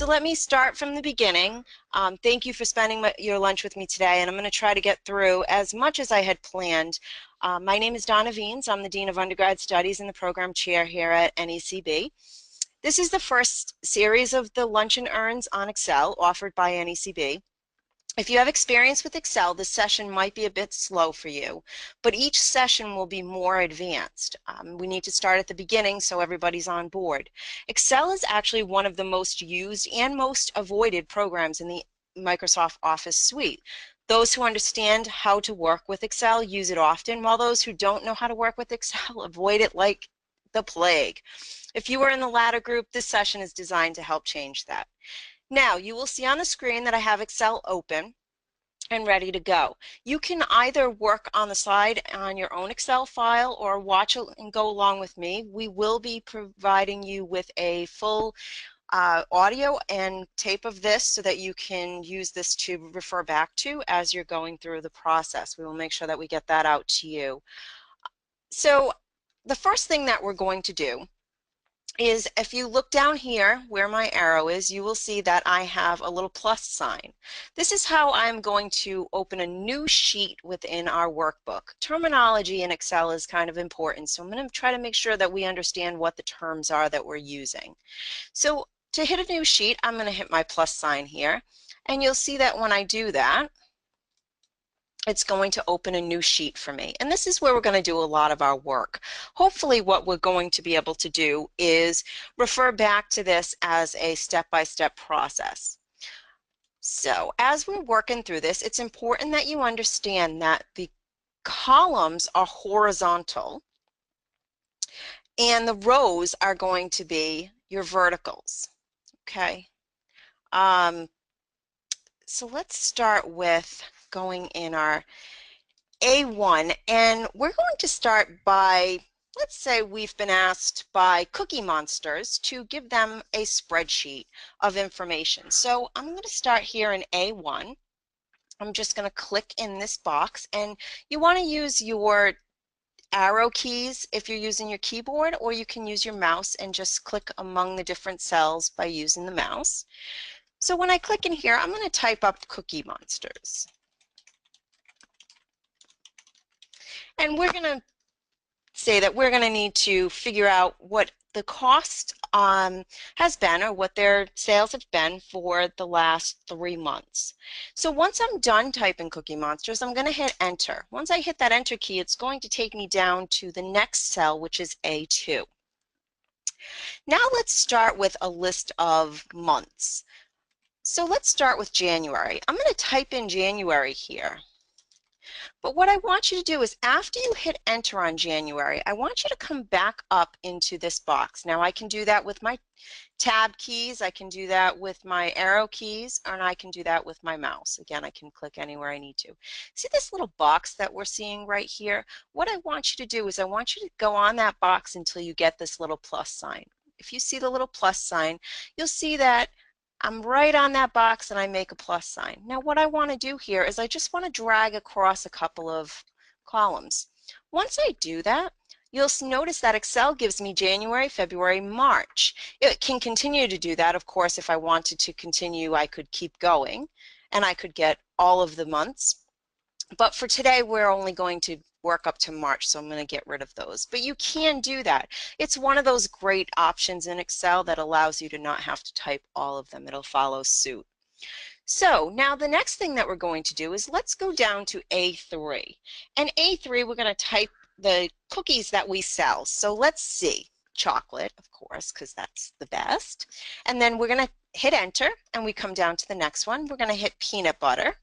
So let me start from the beginning. Thank you for spending your lunch with me today, and I'm going to try to get through as much as I had planned. My name is Donna Veens. I'm the Dean of Undergrad Studies and the Program Chair here at NECB. This is the first series of the Lunch and Earns on Excel offered by NECB. If you have experience with Excel, this session might be a bit slow for you, but each session will be more advanced. We need to start at the beginning so everybody's on board. Excel is actually one of the most used and most avoided programs in the Microsoft Office suite. Those who understand how to work with Excel use it often, while those who don't know how to work with Excel avoid it like the plague. If you are in the latter group, this session is designed to help change that. Now, you will see on the screen that I have Excel open and ready to go. You can either work on the side on your own Excel file or watch it and go along with me. We will be providing you with a full audio and tape of this so that you can use this to refer back to as you're going through the process. We will make sure that we get that out to you. So the first thing that we're going to do is, if you look down here where my arrow is, you will see that I have a little plus sign. This is how I'm going to open a new sheet within our workbook. Terminology in Excel is kind of important, so I'm going to try to make sure that we understand what the terms are that we're using. So to hit a new sheet, I'm going to hit my plus sign here, and you'll see that when I do that, it's going to open a new sheet for me. And this is where we're going to do a lot of our work. Hopefully what we're going to be able to do is refer back to this as a step-by-step process. So as we're working through this, it's important that you understand that the columns are horizontal and the rows are going to be your verticals. Okay. So let's start with going in our A1, and we're going to start by, let's say we've been asked by Cookie Monsters to give them a spreadsheet of information. So I'm going to start here in A1. I'm just going to click in this box, and you want to use your arrow keys if you're using your keyboard, or you can use your mouse and just click among the different cells by using the mouse. So when I click in here, I'm going to type up Cookie Monsters. And we're going to say that we're going to need to figure out what the cost has been, or what their sales have been for the last 3 months. So once I'm done typing Cookie Monsters, I'm going to hit enter. Once I hit that enter key, it's going to take me down to the next cell, which is A2. Now let's start with a list of months. So let's start with January. I'm going to type in January here. But what I want you to do is, after you hit enter on January, I want you to come back up into this box. Now I can do that with my tab keys, I can do that with my arrow keys, and I can do that with my mouse. Again, I can click anywhere I need to. See this little box that we're seeing right here? What I want you to do is I want you to go on that box until you get this little plus sign. If you see the little plus sign, you'll see that I'm right on that box and I make a plus sign. Now what I want to do here is I just want to drag across a couple of columns. Once I do that, you'll notice that Excel gives me January, February, March. It can continue to do that. Of course, if I wanted to continue, I could keep going and I could get all of the months. But for today, we're only going to work up to March, so I'm going to get rid of those. But you can do that. It's one of those great options in Excel that allows you to not have to type all of them. It'll follow suit. So now the next thing that we're going to do is, let's go down to A3. And A3, we're going to type the cookies that we sell. So let's see. Chocolate, of course, because that's the best. And then we're going to hit enter, and we come down to the next one. We're going to hit peanut butter.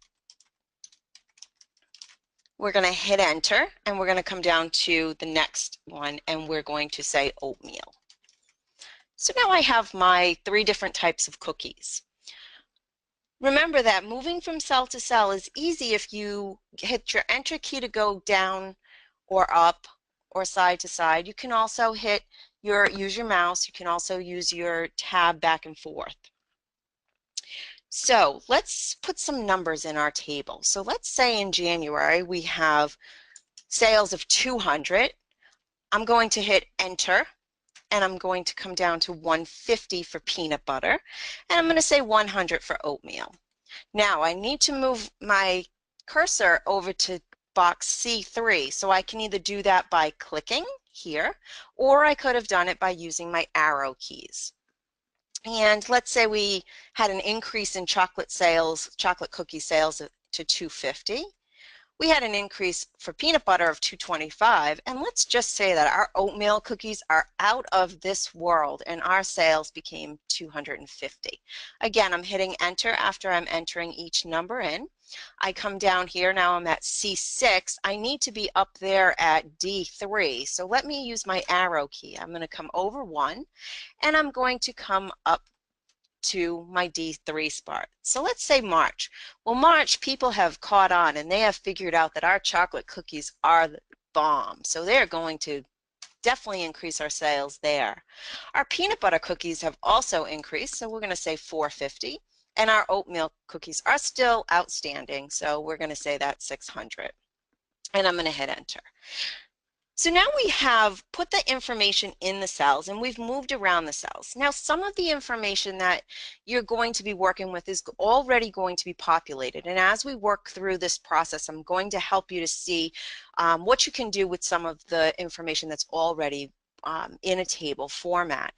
We're going to hit enter, and we're going to come down to the next one, and we're going to say oatmeal. So now I have my 3 different types of cookies. Remember that moving from cell to cell is easy if you hit your enter key to go down or up or side to side. You can also use your mouse. You can also use your tab back and forth. So let's put some numbers in our table. So let's say in January we have sales of 200. I'm going to hit enter, and I'm going to come down to 150 for peanut butter, and I'm going to say 100 for oatmeal. Now I need to move my cursor over to box C3, so I can either do that by clicking here, or I could have done it by using my arrow keys. And let's say we had an increase in chocolate sales, chocolate cookie sales to 250. We had an increase for peanut butter of 225, and let's just say that our oatmeal cookies are out of this world and our sales became 250. Again, I'm hitting enter after I'm entering each number in. I come down here, now I'm at C6. I need to be up there at D3, so let me use my arrow key. I'm going to come over one, and I'm going to come up to my D3 spot. So let's say March. Well, March, people have caught on and they have figured out that our chocolate cookies are the bomb. So they're going to definitely increase our sales there. Our peanut butter cookies have also increased, so we're going to say 450. And our oatmeal cookies are still outstanding, so we're going to say that's 600. And I'm going to hit enter. So now we have put the information in the cells and we've moved around the cells. Now some of the information that you're going to be working with is already going to be populated, and as we work through this process I'm going to help you to see what you can do with some of the information that's already in a table format.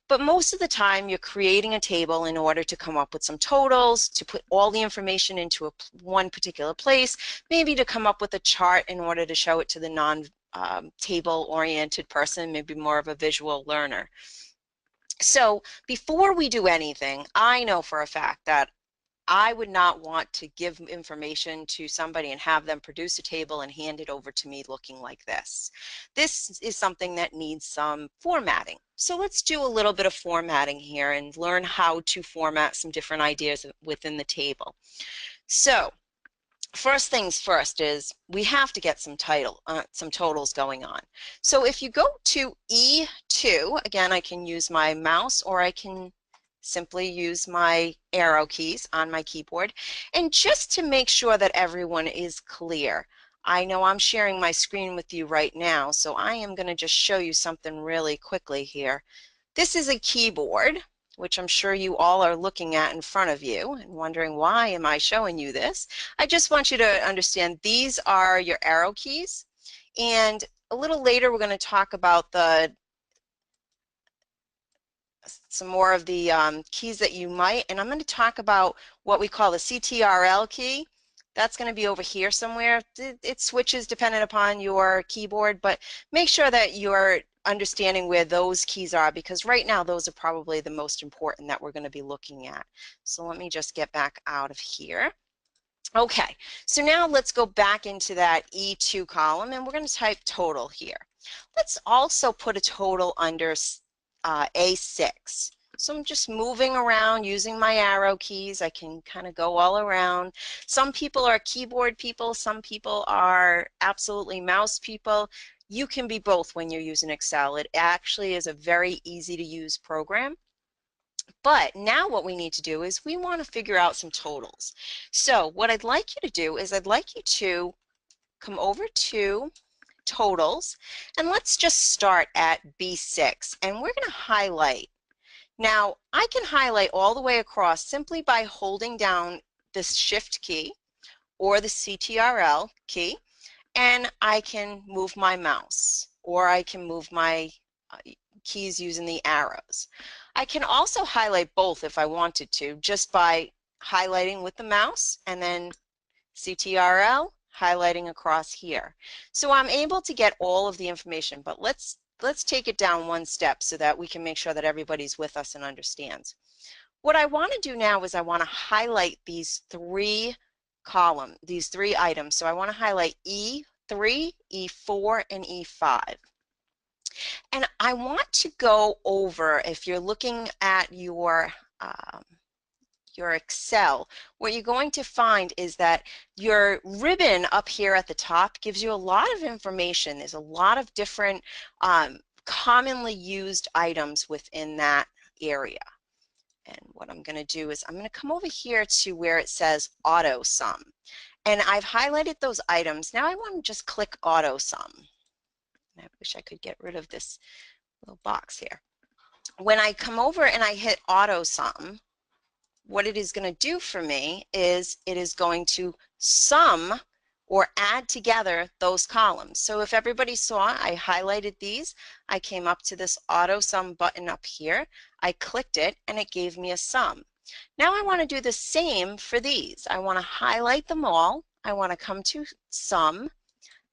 But most of the time you're creating a table in order to come up with some totals, to put all the information into one particular place, maybe to come up with a chart in order to show it to the table-oriented person, maybe more of a visual learner. So before we do anything, I know for a fact that I would not want to give information to somebody and have them produce a table and hand it over to me looking like this. This is something that needs some formatting. So let's do a little bit of formatting here and learn how to format some different ideas within the table. So first things first is we have to get some totals going on. So if you go to E2, again, I can use my mouse or I can simply use my arrow keys on my keyboard. And just to make sure that everyone is clear, I know I'm sharing my screen with you right now, so I am going to just show you something really quickly here. This is a keyboard, which I'm sure you all are looking at in front of you and wondering, why am I showing you this? I just want you to understand these are your arrow keys, and a little later we're going to talk about some more of the keys that you might, and I'm going to talk about what we call the CTRL key. That's going to be over here somewhere. It switches depending upon your keyboard, but make sure that you're understanding where those keys are, because right now those are probably the most important that we're going to be looking at. So let me just get back out of here. Okay, so now let's go back into that E2 column and we're going to type total here. Let's also put a total under A6. So I'm just moving around using my arrow keys. I can kind of go all around. Some people are keyboard people, some people are absolutely mouse people. You can be both when you're using Excel. It actually is a very easy to use program. But now what we need to do is we want to figure out some totals. So what I'd like you to do is I'd like you to come over to totals, and let's just start at B6, and we're going to highlight. Now I can highlight all the way across simply by holding down this shift key or the CTRL key, and I can move my mouse or I can move my keys using the arrows. I can also highlight both if I wanted to, just by highlighting with the mouse and then CTRL highlighting across here. So I'm able to get all of the information, but let's take it down one step so that we can make sure that everybody's with us and understands. What I want to do now is I want to highlight these three items. So I want to highlight E3, E4, and E5. And I want to go over, if you're looking at your Excel, what you're going to find is that your ribbon up here at the top gives you a lot of information. There's a lot of different commonly used items within that area. And what I'm going to do is I'm going to come over here to where it says auto sum. And I've highlighted those items. Now I want to just click auto sum. I wish I could get rid of this little box here. When I come over and I hit auto sum, what it is going to do for me is it is going to sum or add together those columns. So if everybody saw, I highlighted these, I came up to this auto sum button up here, I clicked it, and it gave me a sum. Now I want to do the same for these. I want to highlight them all, I want to come to sum,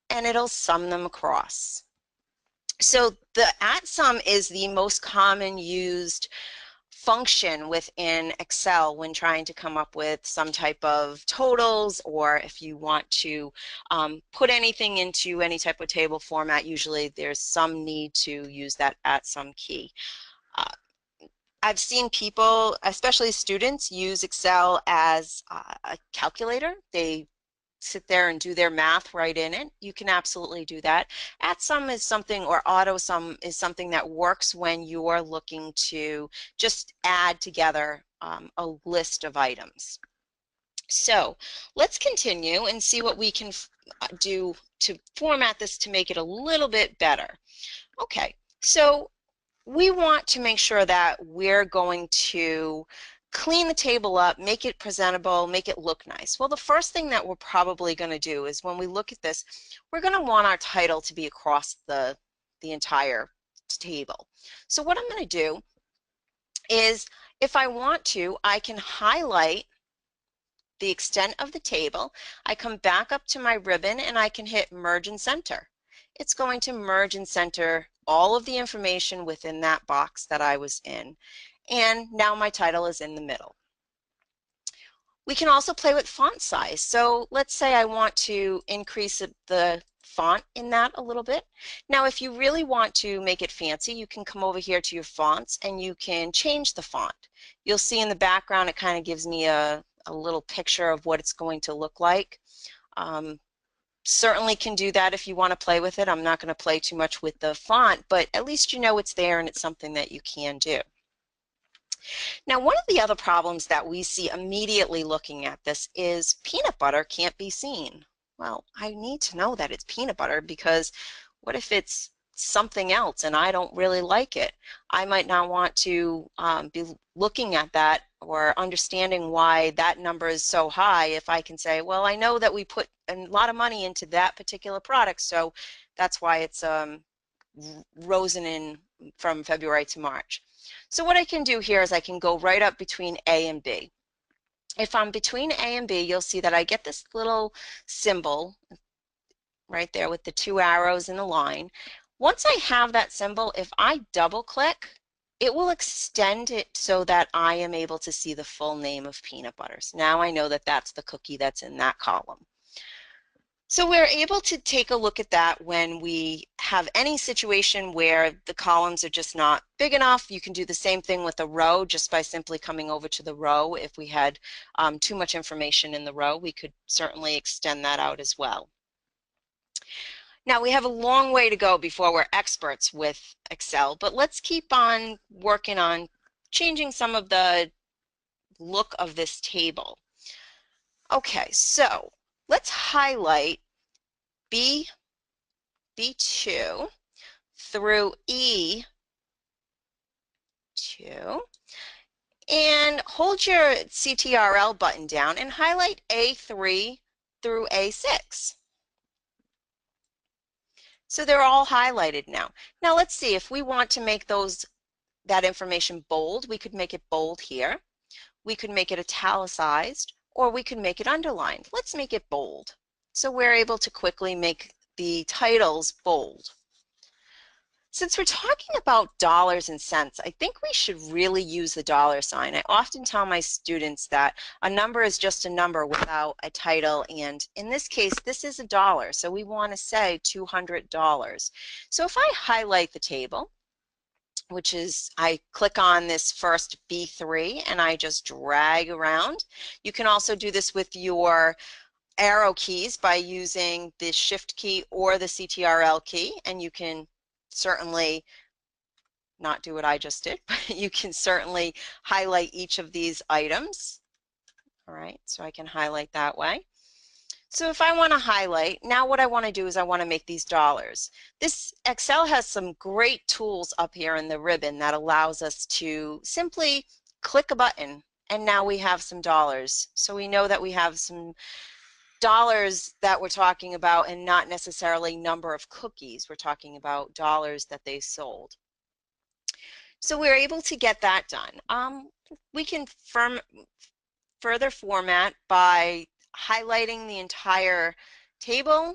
and it'll sum them across. So the at sum is the most common used function within Excel when trying to come up with some type of totals, or if you want to put anything into any type of table format. Usually there's some need to use that at sum key. I've seen people, especially students, use Excel as a calculator. They sit there and do their math right in it. You can absolutely do that. At sum is something, or auto sum is something that works when you're looking to just add together a list of items. So let's continue and see what we can do to format this to make it a little bit better. Okay, so we want to make sure that we're going to clean the table up, make it presentable, make it look nice. Well, the first thing that we're probably going to do is when we look at this, we're going to want our title to be across the entire table. So what I'm going to do is, if I want to, I can highlight the extent of the table. I come back up to my ribbon and I can hit merge and center. It's going to merge and center all of the information within that box that I was in. And now my title is in the middle. We can also play with font size. So let's say I want to increase the font in that a little bit. Now, if you really want to make it fancy, you can come over here to your fonts and you can change the font. You'll see in the background it kind of gives me a little picture of what it's going to look like. Certainly can do that if you want to play with it. I'm not going to play too much with the font, but at least you know it's there and it's something that you can do. Now, one of the other problems that we see immediately looking at this is peanut butter can't be seen. Well, I need to know that it's peanut butter, because what if it's something else and I don't really like it? I might not want to be looking at that or understanding why that number is so high if I can say, well, I know that we put a lot of money into that particular product, so that's why it's risen in from February to March. So what I can do here is I can go right up between A and B. If I'm between A and B, you'll see that I get this little symbol right there with the two arrows and the line. Once I have that symbol, if I double click, it will extend it so that I am able to see the full name of peanut butters. Now I know that that's the cookie that's in that column. So we're able to take a look at that when we have any situation where the columns are just not big enough. You can do the same thing with a row just by simply coming over to the row. If we had too much information in the row, we could certainly extend that out as well. Now, we have a long way to go before we're experts with Excel, but let's keep on working on changing some of the look of this table. Okay, so let's highlight B2 through E2 and hold your CTRL button down and highlight A3 through A6. So they're all highlighted now. Now let's see, if we want to make that information bold, we could make it bold here. We could make it italicized, or we could make it underlined. Let's make it bold. So we're able to quickly make the titles bold. Since we're talking about dollars and cents, I think we should really use the dollar sign. I often tell my students that a number is just a number without a title, and in this case, this is a dollar, so we want to say $200. So if I highlight the table, which is, I click on this first B3 and I just drag around. You can also do this with your arrow keys by using the Shift key or the CTRL key, and you can certainly not do what I just did, but you can certainly highlight each of these items. All right, so I can highlight that way. So if I want to highlight, now what I want to do is I want to make these dollars. This Excel has some great tools up here in the ribbon that allows us to simply click a button and now we have some dollars. So we know that we have some dollars that we're talking about and not necessarily number of cookies. We're talking about dollars that they sold. So we're able to get that done. We can further format by highlighting the entire table,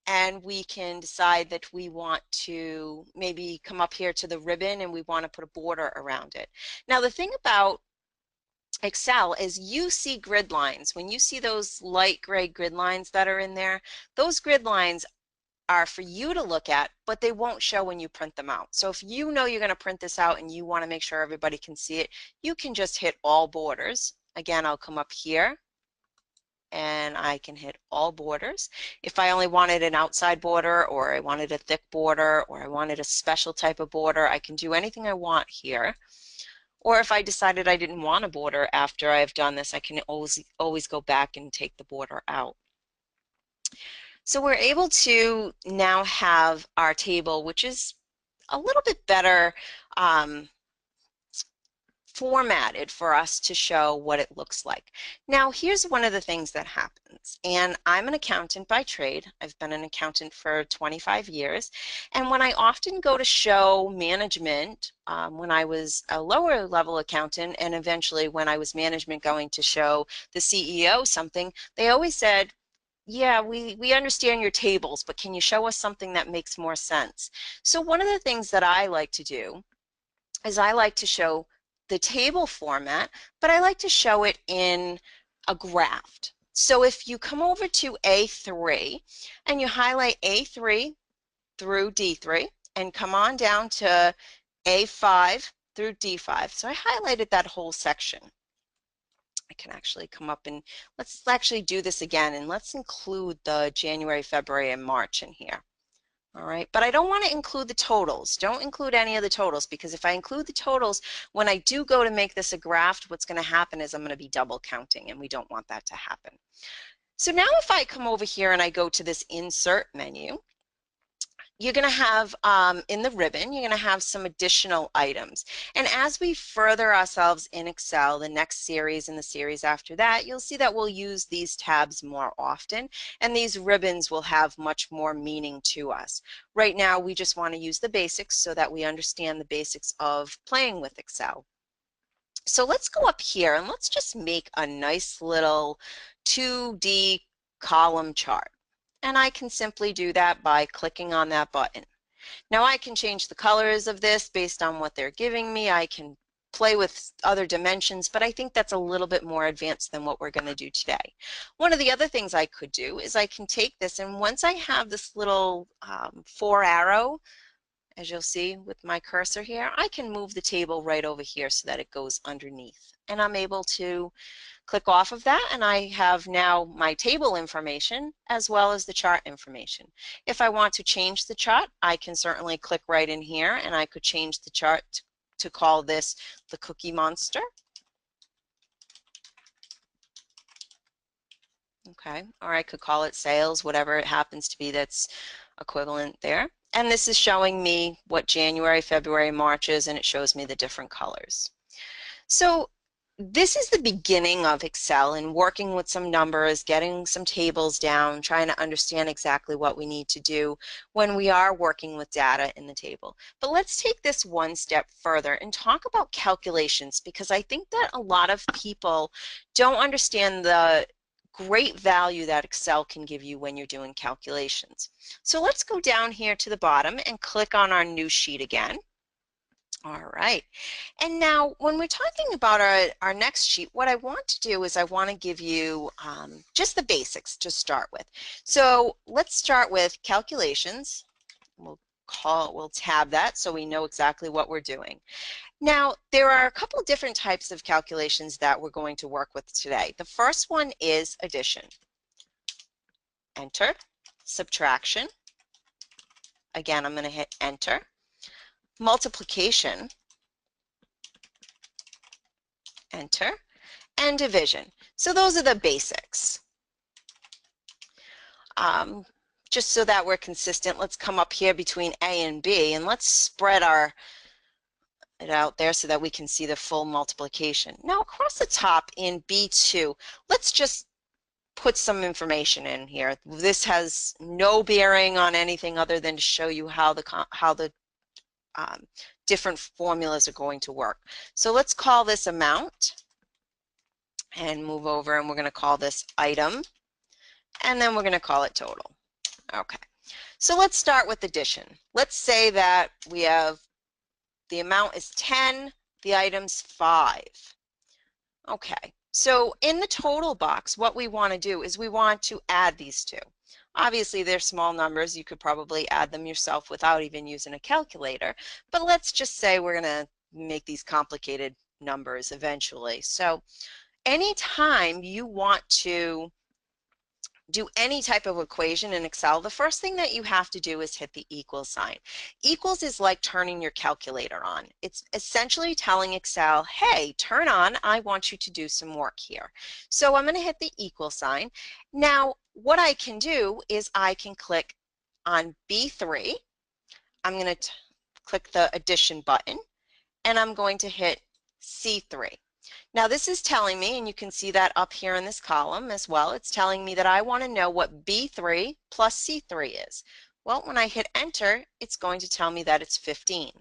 and we can decide that we want to maybe come up here to the ribbon and we want to put a border around it. Now the thing about Excel is you see grid lines. When you see those light gray grid lines that are in there, those grid lines are for you to look at, but they won't show when you print them out. So if you know you're going to print this out and you want to make sure everybody can see it, you can just hit all borders. Again, I'll come up here and I can hit all borders. If I only wanted an outside border, or I wanted a thick border, or I wanted a special type of border, I can do anything I want here. Or if I decided I didn't want a border after I've done this, I can always go back and take the border out. So we're able to now have our table, which is a little bit better formatted for us to show what it looks like. Now, here's one of the things that happens, and I'm an accountant by trade. I've been an accountant for 25 years, and when I often go to show management, when I was a lower level accountant and eventually when I was management going to show the CEO something, they always said, yeah, we understand your tables, but can you show us something that makes more sense? So one of the things that I like to do is I like to show the table format, but I like to show it in a graph. So if you come over to A3 and you highlight A3 through D3 and come on down to A5 through D5. So I highlighted that whole section. I can actually come up and let's actually do this again, and let's include the January, February, and March in here. All right, but I don't want to include the totals. Don't include any of the totals, because if I include the totals, when I do go to make this a graph, what's going to happen is I'm going to be double counting, and we don't want that to happen. So now if I come over here and I go to this insert menu, you're going to have in the ribbon, you're going to have some additional items. And as we further ourselves in Excel, the next series and the series after that, you'll see that we'll use these tabs more often, and these ribbons will have much more meaning to us. Right now, we just want to use the basics so that we understand the basics of playing with Excel. So let's go up here and let's just make a nice little 2D column chart. And I can simply do that by clicking on that button. Now I can change the colors of this based on what they're giving me. I can play with other dimensions, but I think that's a little bit more advanced than what we're going to do today. One of the other things I could do is I can take this, and once I have this little 4 arrow, as you'll see with my cursor here, I can move the table right over here so that it goes underneath. And I'm able to click off of that, and I have now my table information as well as the chart information. If I want to change the chart, I can certainly click right in here, and I could change the chart to call this the Cookie Monster. Okay, or I could call it sales, whatever it happens to be that's equivalent there. And this is showing me what January, February, March is, and it shows me the different colors. So this is the beginning of Excel and working with some numbers, getting some tables down, trying to understand exactly what we need to do when we are working with data in the table. But let's take this one step further and talk about calculations, because I think that a lot of people don't understand the great value that Excel can give you when you're doing calculations. So let's go down here to the bottom and click on our new sheet again. All right, and now when we're talking about our next sheet, what I want to do is I want to give you just the basics to start with. So let's start with calculations. We'll tab that so we know exactly what we're doing. Now, there are a couple different types of calculations that we're going to work with today. The first one is addition. Enter. Subtraction. Again, I'm going to hit enter. Multiplication. Enter. And division. So those are the basics. just so that we're consistent, let's come up here between A and B and let's spread it out there so that we can see the full multiplication. Now across the top in B2, let's just put some information in here. This has no bearing on anything other than to show you how the different formulas are going to work. So let's call this amount and move over, and we're going to call this item, and then we're going to call it total. Okay, so let's start with addition. Let's say that we have the amount is 10, the item's 5. Okay, so in the total box, what we want to do is we want to add these two. Obviously, they're small numbers. You could probably add them yourself without even using a calculator. But let's just say we're going to make these complicated numbers eventually. So anytime you want to do any type of equation in Excel, the first thing that you have to do is hit the equal sign. Equals is like turning your calculator on. It's essentially telling Excel, hey, turn on, I want you to do some work here. So I'm going to hit the equal sign. Now, what I can do is I can click on B3. I'm going to click the addition button, and I'm going to hit C3. Now this is telling me, and you can see that up here in this column as well, it's telling me that I want to know what B3 plus C3 is. Well, when I hit enter, it's going to tell me that it's 15.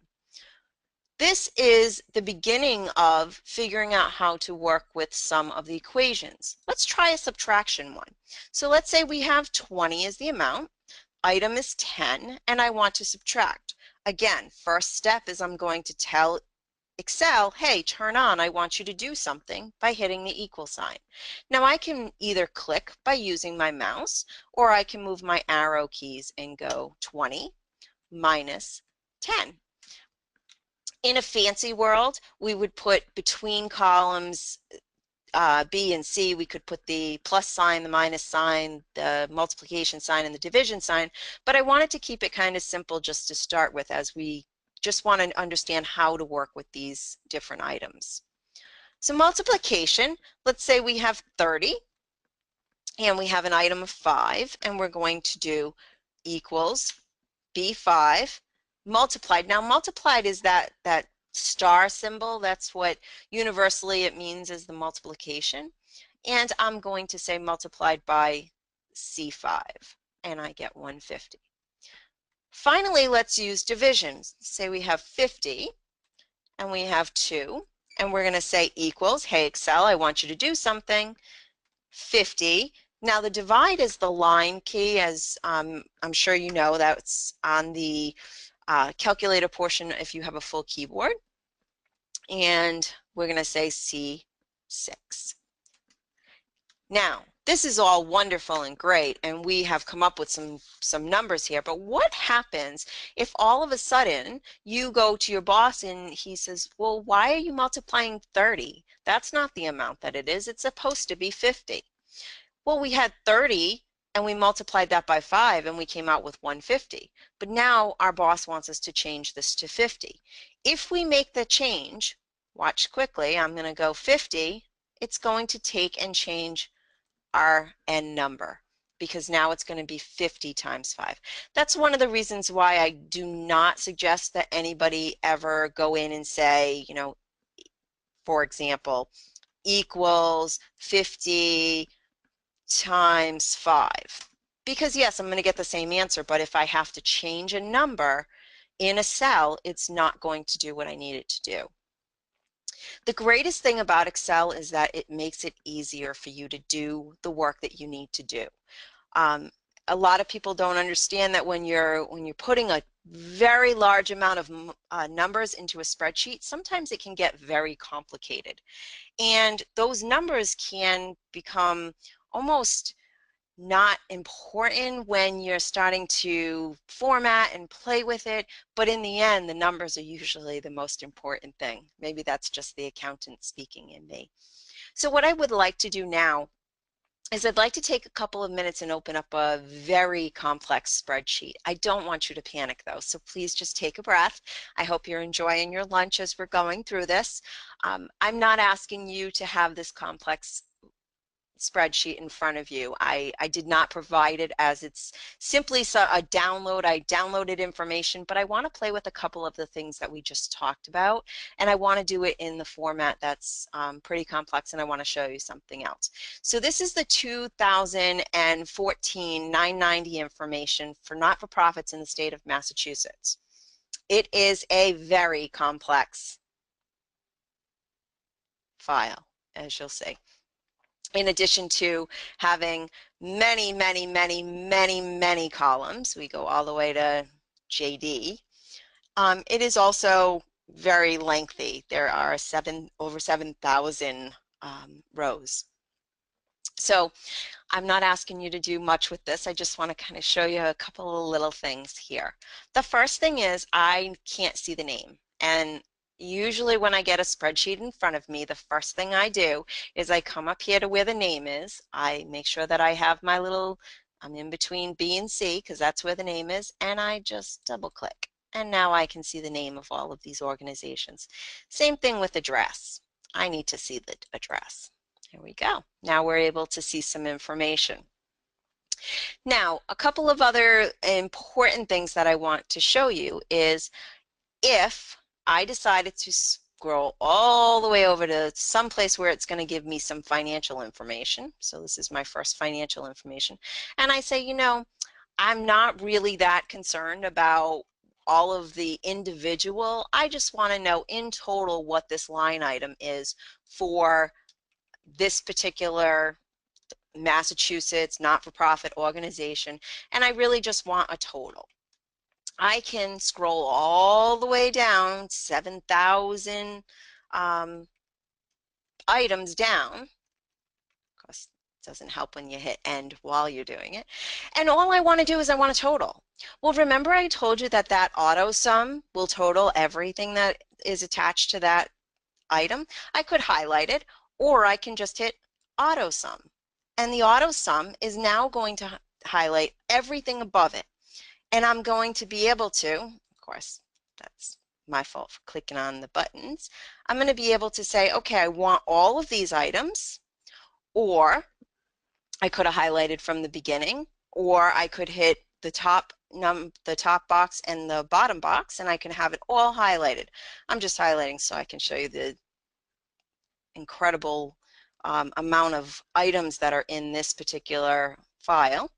This is the beginning of figuring out how to work with some of the equations. Let's try a subtraction one. So let's say we have 20 as the amount, item is 10, and I want to subtract. Again, first step is I'm going to tell Excel, hey, turn on, I want you to do something by hitting the equal sign. Now I can either click by using my mouse, or I can move my arrow keys and go 20 minus 10. In a fancy world, we would put between columns B and C, we could put the plus sign, the minus sign, the multiplication sign, and the division sign, but I wanted to keep it kind of simple just to start with, as we just want to understand how to work with these different items. So multiplication, let's say we have 30 and we have an item of 5, and we're going to do equals B5 multiplied. Now multiplied is that star symbol. That's what universally it means is the multiplication. And I'm going to say multiplied by C5, and I get 150. Finally, let's use division. Say we have 50 and we have 2, and we're going to say equals, hey Excel, I want you to do something, 50. Now the divide is the line key, as I'm sure you know, that's on the calculator portion if you have a full keyboard. And we're going to say C6. Now, this is all wonderful and great, and we have come up with some numbers here, but what happens if all of a sudden you go to your boss and he says, well, why are you multiplying 30? That's not the amount that it is. It's supposed to be 50. Well, we had 30 and we multiplied that by 5 and we came out with 150. But now our boss wants us to change this to 50. If we make the change, watch quickly, I'm going to go 50, it's going to take and change our n number, because now it's going to be 50 times 5. That's one of the reasons why I do not suggest that anybody ever go in and say, you know, for example, equals 50 times 5. Because yes, I'm going to get the same answer, but if I have to change a number in a cell, it's not going to do what I need it to do. The greatest thing about Excel is that it makes it easier for you to do the work that you need to do. A lot of people don't understand that when you're putting a very large amount of numbers into a spreadsheet, sometimes it can get very complicated. And those numbers can become almost not important when you're starting to format and play with it, but in the end, the numbers are usually the most important thing. Maybe that's just the accountant speaking in me. So what I would like to do now is I'd like to take a couple of minutes and open up a very complex spreadsheet. I don't want you to panic though, so please just take a breath. I hope you're enjoying your lunch as we're going through this. I'm not asking you to have this complex spreadsheet in front of you. I did not provide it as it's simply a download. I downloaded information, but I want to play with a couple of the things that we just talked about, and I want to do it in the format that's pretty complex, and I want to show you something else. So this is the 2014 990 information for not-for-profits in the state of Massachusetts. It is a very complex file, as you'll see. In addition to having many, many, many, many, many columns, we go all the way to JD, it is also very lengthy. There are over 7,000 rows. So I'm not asking you to do much with this. I just want to kind of show you a couple of little things here. The first thing is I can't see the name. And usually when I get a spreadsheet in front of me, the first thing I do is I come up here to where the name is. I make sure that I have my little, I'm in between B and C because that's where the name is, and I just double click. And now I can see the name of all of these organizations. Same thing with address. I need to see the address. Here we go. Now we're able to see some information. Now, a couple of other important things that I want to show you is if I decided to scroll all the way over to some place where it's going to give me some financial information. So this is my first financial information. And I say, you know, I'm not really that concerned about all of the individual. I just want to know in total what this line item is for this particular Massachusetts not-for-profit organization, and I really just want a total. I can scroll all the way down 7,000 items down. Of course, it doesn't help when you hit end while you're doing it. And all I want to do is I want a total. Well, remember I told you that that auto sum will total everything that is attached to that item? I could highlight it, or I can just hit auto sum. And the auto sum is now going to highlight everything above it. And I'm going to be able to, of course, that's my fault for clicking on the buttons. I'm going to be able to say, okay, I want all of these items, or I could have highlighted from the beginning, or I could hit the top box and the bottom box, and I can have it all highlighted. I'm just highlighting so I can show you the incredible amount of items that are in this particular file.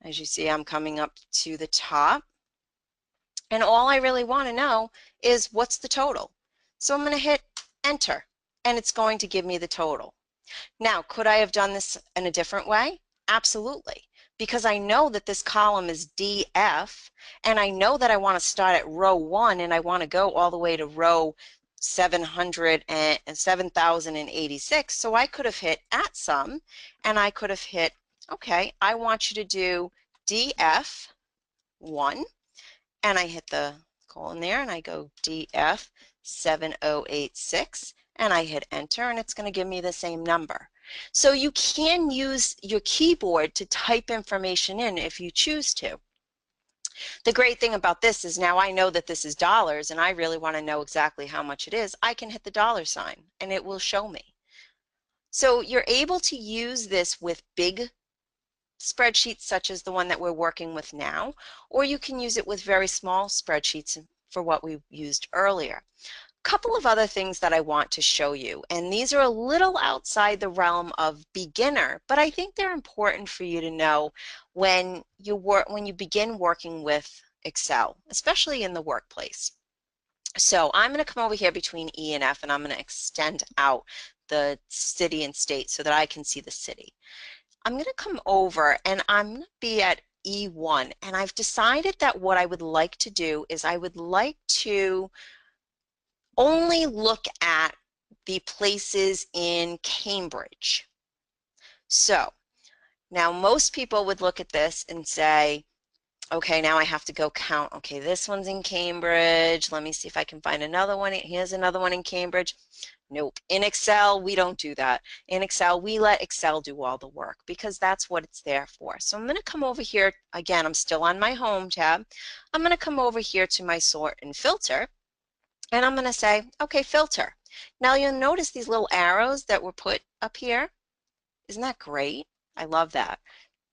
As you see, I'm coming up to the top, and all I really want to know is what's the total. So I'm going to hit enter, and it's going to give me the total. Now, could I have done this in a different way? Absolutely, because I know that this column is DF, and I know that I want to start at row 1 and I want to go all the way to row 7,086. So I could have hit at sum, and I could have hit, okay, I want you to do DF1, and I hit the colon there, and I go DF7086, and I hit enter, and it's going to give me the same number. So you can use your keyboard to type information in if you choose to. The great thing about this is now I know that this is dollars and I really want to know exactly how much it is. I can hit the dollar sign and it will show me. So you're able to use this with big spreadsheets such as the one that we're working with now, or you can use it with very small spreadsheets for what we used earlier. Couple of other things that I want to show you, and these are a little outside the realm of beginner, but I think they're important for you to know when you begin working with Excel, especially in the workplace. So I'm going to come over here between E and F, and I'm going to extend out the city and state so that I can see the city. I'm going to come over and I'm going to be at E1, and I've decided that what I would like to do is I would like to only look at the places in Cambridge. So now most people would look at this and say, okay, now I have to go count. Okay, this one's in Cambridge. Let me see if I can find another one. Here's another one in Cambridge. Nope. In Excel, we don't do that. In Excel, we let Excel do all the work because that's what it's there for. So I'm going to come over here. Again, I'm still on my Home tab. I'm going to come over here to my Sort and Filter. And I'm going to say, okay, filter. Now you'll notice these little arrows that were put up here. Isn't that great? I love that.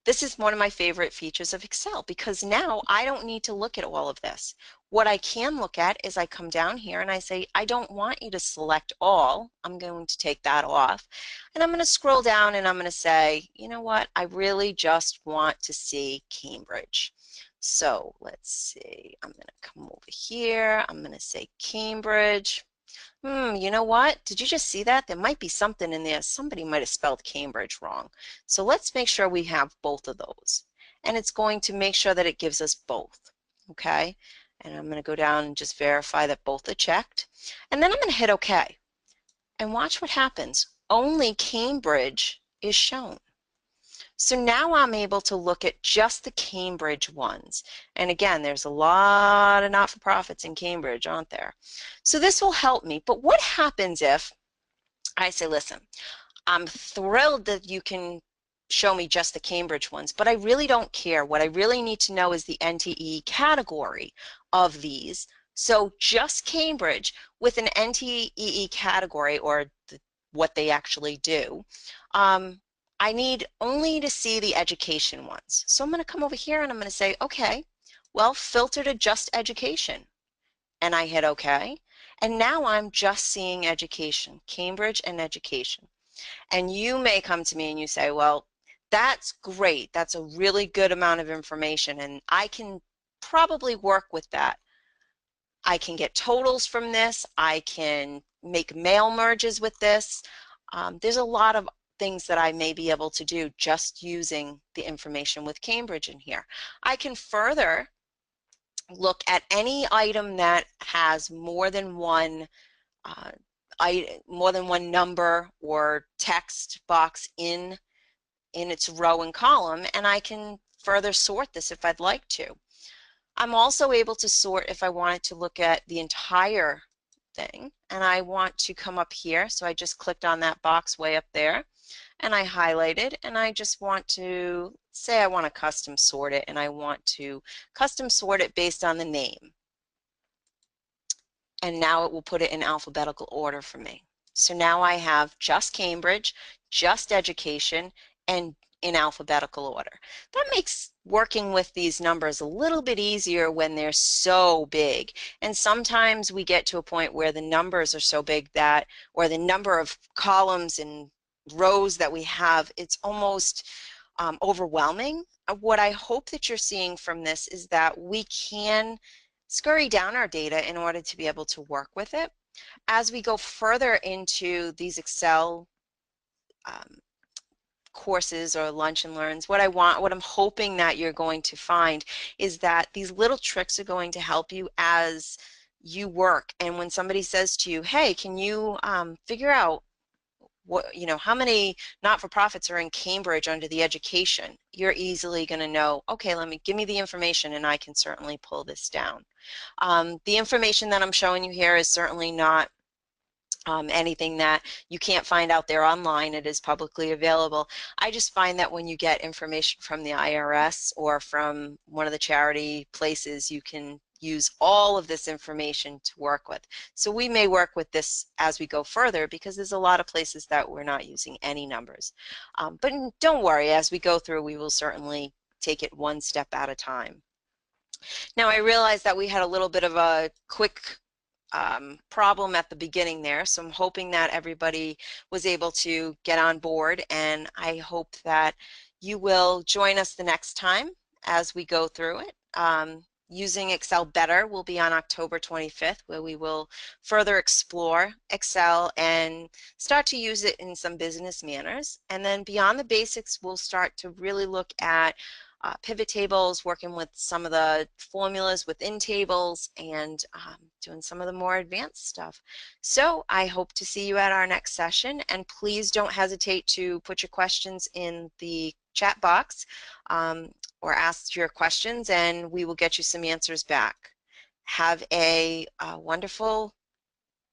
This is one of my favorite features of Excel because now I don't need to look at all of this. What I can look at is I come down here and I say, I don't want you to select all. I'm going to take that off. And I'm going to scroll down and I'm going to say, you know what? I really just want to see Cambridge. So let's see. I'm going to come over here. I'm going to say Cambridge. You know what? Did you just see that? There might be something in there. Somebody might have spelled Cambridge wrong. So let's make sure we have both of those. And it's going to make sure that it gives us both. Okay? And I'm going to go down and just verify that both are checked. And then I'm going to hit OK. And watch what happens. Only Cambridge is shown. So now I'm able to look at just the Cambridge ones. And again, there's a lot of not-for-profits in Cambridge, aren't there? So this will help me. But what happens if I say, listen, I'm thrilled that you can show me just the Cambridge ones, but I really don't care. What I really need to know is the NTE category of these. So just Cambridge with an NTEE category, or what they actually do. I need only to see the education ones. So I'm going to come over here and I'm going to say, okay, well, filter to just education. And I hit okay. And now I'm just seeing education, Cambridge and education. And you may come to me and you say, well, that's great. That's a really good amount of information and I can probably work with that. I can get totals from this. I can make mail merges with this. There's a lot of things that I may be able to do just using the information with Cambridge in here. I can further look at any item that has more than one number or text box in its row and column, and I can further sort this if I'd like to. I'm also able to sort if I wanted to look at the entire thing, and I want to come up here, so I just clicked on that box way up there and I highlighted, and I just want to say I want to custom sort it, and I want to custom sort it based on the name. And now it will put it in alphabetical order for me. So now I have just Cambridge, just education, and in alphabetical order. That makes working with these numbers a little bit easier when they're so big. And sometimes we get to a point where the numbers are so big that, or the number of columns and rows that we have, it's almost overwhelming. What I hope that you're seeing from this is that we can scurry down our data in order to be able to work with it. As we go further into these Excel courses or lunch and learns, what I'm hoping that you're going to find is that these little tricks are going to help you as you work. And when somebody says to you, hey, can you figure out how many not-for-profits are in Cambridge under the education, you're easily going to know, okay, give me the information and I can certainly pull this down. The information that I'm showing you here is certainly not anything that you can't find out there online. It is publicly available. I just find that when you get information from the IRS or from one of the charity places, you can use all of this information to work with. So we may work with this as we go further because there's a lot of places that we're not using any numbers. But don't worry, as we go through, we will certainly take it one step at a time. Now I realize that we had a little bit of a quick problem at the beginning there, so I'm hoping that everybody was able to get on board, and I hope that you will join us the next time as we go through it. Using Excel Better will be on October 25th, where we will further explore Excel and start to use it in some business manners. And then beyond the basics, we'll start to really look at pivot tables, working with some of the formulas within tables, and doing some of the more advanced stuff. So I hope to see you at our next session, and please don't hesitate to put your questions in the chat box or ask your questions, and we will get you some answers back. Have a wonderful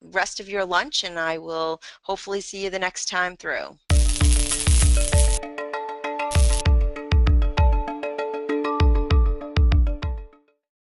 rest of your lunch, and I will hopefully see you the next time through.